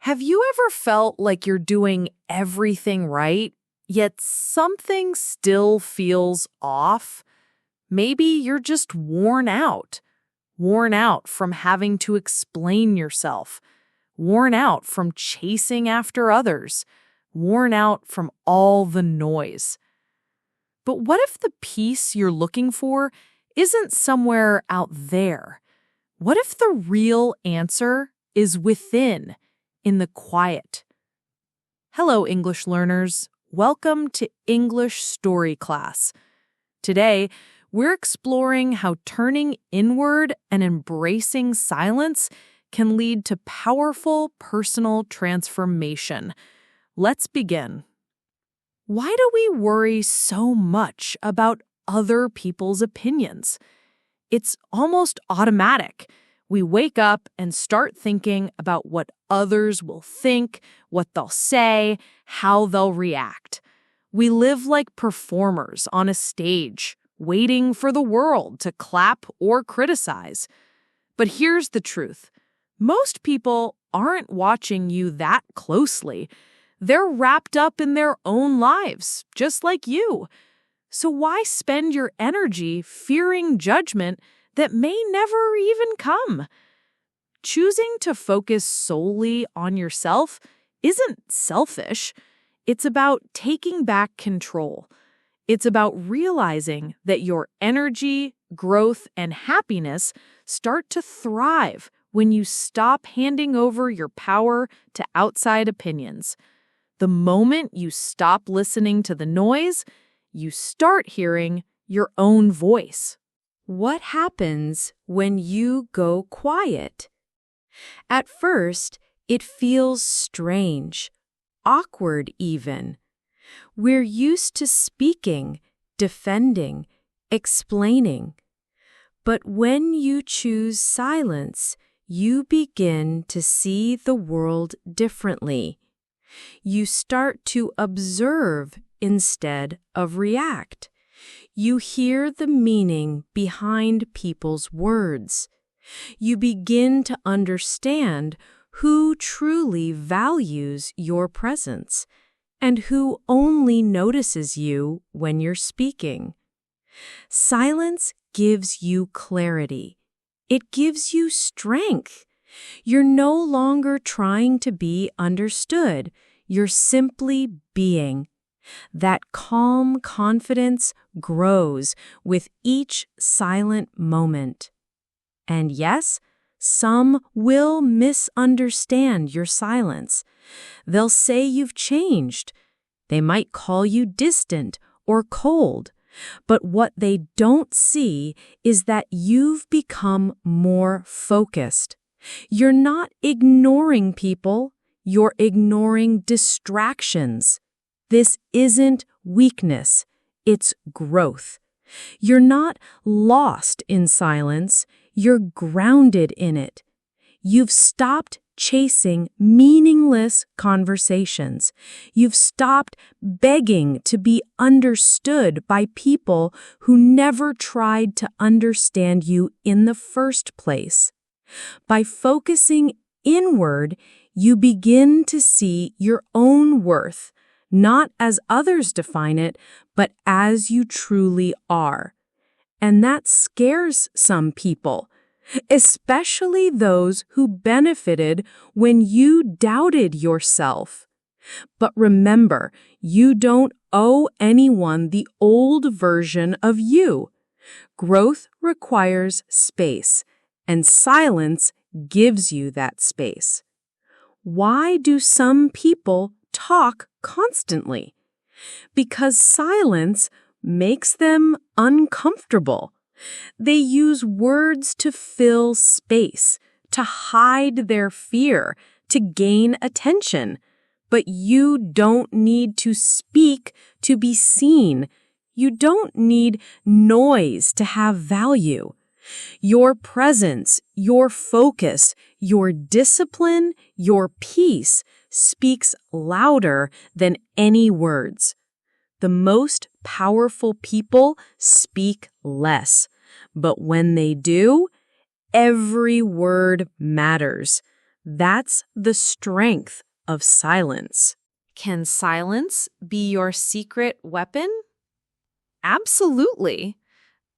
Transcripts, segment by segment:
Have you ever felt like you're doing everything right, yet something still feels off? Maybe you're just worn out from having to explain yourself, worn out from chasing after others, worn out from all the noise. But what if the peace you're looking for isn't somewhere out there? What if the real answer is within, in the quiet? Hello, English learners. Welcome to English Story Class. Today, we're exploring how turning inward and embracing silence can lead to powerful personal transformation. Let's begin. Why do we worry so much about other people's opinions? It's almost automatic. We wake up and start thinking about what others will think, what they'll say, how they'll react. We live like performers on a stage, waiting for the world to clap or criticize. But here's the truth. Most people aren't watching you that closely. They're wrapped up in their own lives, just like you. So why spend your energy fearing judgment that may never even come? Choosing to focus solely on yourself isn't selfish. It's about taking back control. It's about realizing that your energy, growth, and happiness start to thrive when you stop handing over your power to outside opinions. The moment you stop listening to the noise, you start hearing your own voice. What happens when you go quiet? At first, it feels strange, awkward even. We're used to speaking, defending, explaining. But when you choose silence, you begin to see the world differently. You start to observe instead of react. You hear the meaning behind people's words. You begin to understand who truly values your presence and who only notices you when you're speaking. Silence gives you clarity. It gives you strength. You're no longer trying to be understood. You're simply being. That calm confidence grows with each silent moment. And yes, some will misunderstand your silence. They'll say you've changed. They might call you distant or cold. But what they don't see is that you've become more focused. You're not ignoring people. You're ignoring distractions. This isn't weakness. It's growth. You're not lost in silence. You're grounded in it. You've stopped chasing meaningless conversations. You've stopped begging to be understood by people who never tried to understand you in the first place. By focusing inward, you begin to see your own worth, not as others define it, but as you truly are. And that scares some people, especially those who benefited when you doubted yourself. But remember, you don't owe anyone the old version of you. Growth requires space, and silence gives you that space. Why do some people talk constantly? Because silence makes them uncomfortable. They use words to fill space, to hide their fear, to gain attention. But you don't need to speak to be seen. You don't need noise to have value. Your presence, your focus, your discipline, your peace speaks louder than any words. The most powerful people speak less, but when they do, every word matters. That's the strength of silence. Can silence be your secret weapon? Absolutely.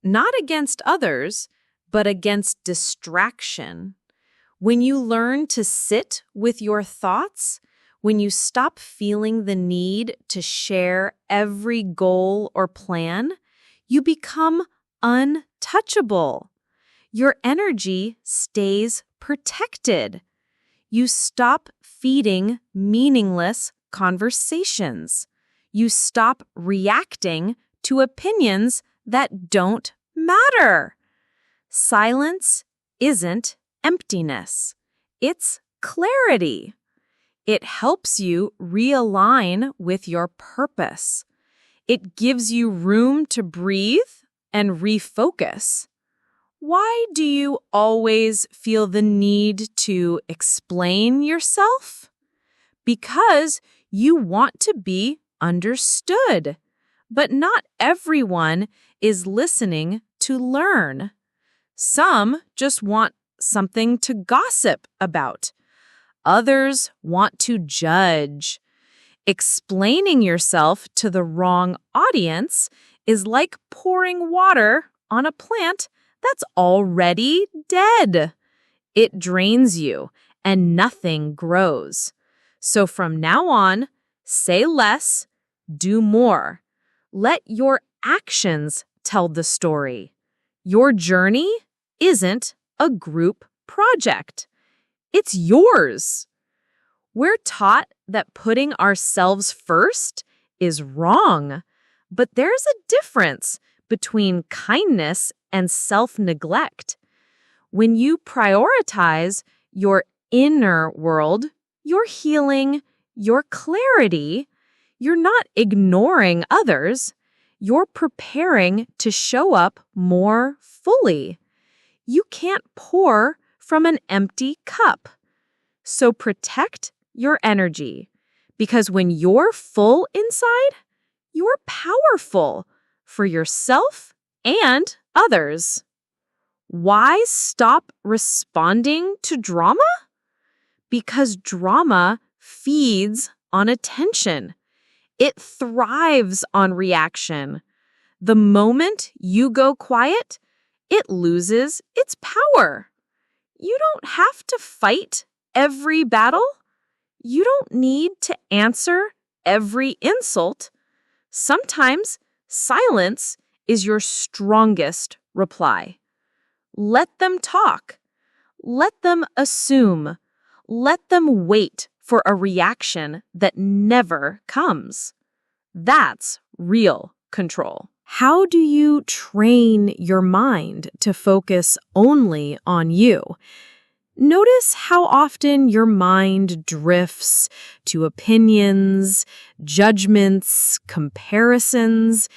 Not against others, but against distraction. When you learn to sit with your thoughts, when you stop feeling the need to share every goal or plan, you become untouchable. Your energy stays protected. You stop feeding meaningless conversations. You stop reacting to opinions that don't matter. Silence isn't emptiness. It's clarity. It helps you realign with your purpose. It gives you room to breathe and refocus. Why do you always feel the need to explain yourself? Because you want to be understood. But not everyone is listening to learn. Some just want something to gossip about. Others want to judge. Explaining yourself to the wrong audience is like pouring water on a plant that's already dead. It drains you and nothing grows. So from now on, say less, do more. Let your actions tell the story. Your journey isn't a group project. It's yours. We're taught that putting ourselves first is wrong, but there's a difference between kindness and self-neglect. When you prioritize your inner world, your healing, your clarity, you're not ignoring others. You're preparing to show up more fully. You can't pour from an empty cup. So protect your energy, because when you're full inside, you're powerful for yourself and others. Why stop responding to drama? Because drama feeds on attention. It thrives on reaction. The moment you go quiet, it loses its power. You don't have to fight every battle. You don't need to answer every insult. Sometimes silence is your strongest reply. Let them talk. Let them assume. Let them wait for a reaction that never comes. That's real control. How do you train your mind to focus only on you? Notice how often your mind drifts to opinions, judgments, comparisons.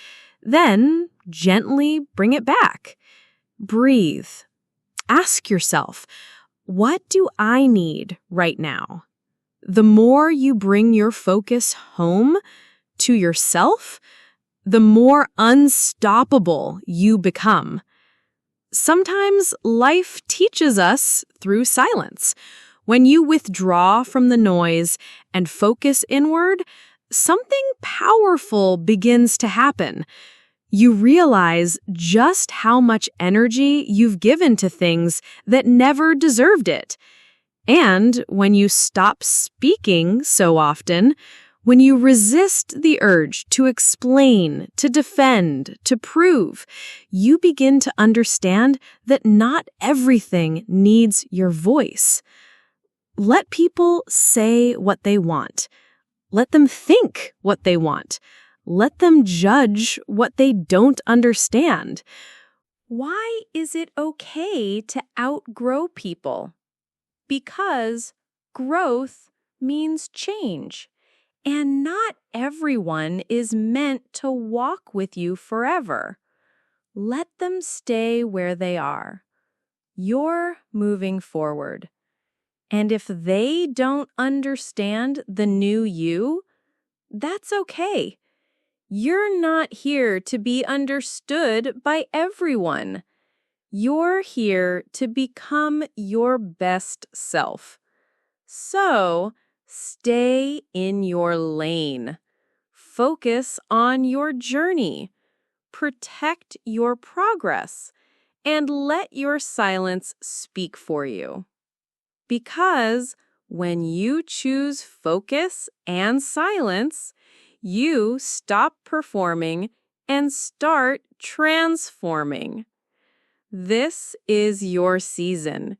Then gently bring it back. Breathe. Ask yourself, what do I need right now? The more you bring your focus home to yourself, the more unstoppable you become. Sometimes life teaches us through silence. When you withdraw from the noise and focus inward, something powerful begins to happen. You realize just how much energy you've given to things that never deserved it. And when you stop speaking so often, when you resist the urge to explain, to defend, to prove, you begin to understand that not everything needs your voice. Let people say what they want. Let them think what they want. Let them judge what they don't understand. Why is it okay to outgrow people? Because growth means change. And not everyone is meant to walk with you forever. Let them stay where they are. You're moving forward. And if they don't understand the new you, that's okay. You're not here to be understood by everyone. You're here to become your best self. So, stay in your lane. Focus on your journey. Protect your progress. And let your silence speak for you. Because when you choose focus and silence, you stop performing and start transforming. This is your season,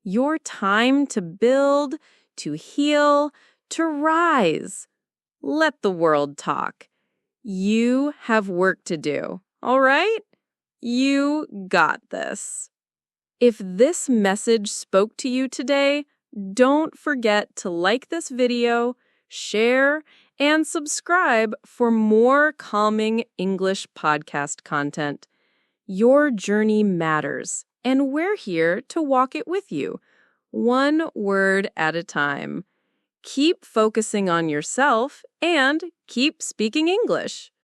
your time to build, to heal, to rise. Let the world talk. You have work to do, all right? You got this. If this message spoke to you today, don't forget to like this video, share, and subscribe for more calming English podcast content. Your journey matters, and we're here to walk it with you, one word at a time. Keep focusing on yourself and keep speaking English.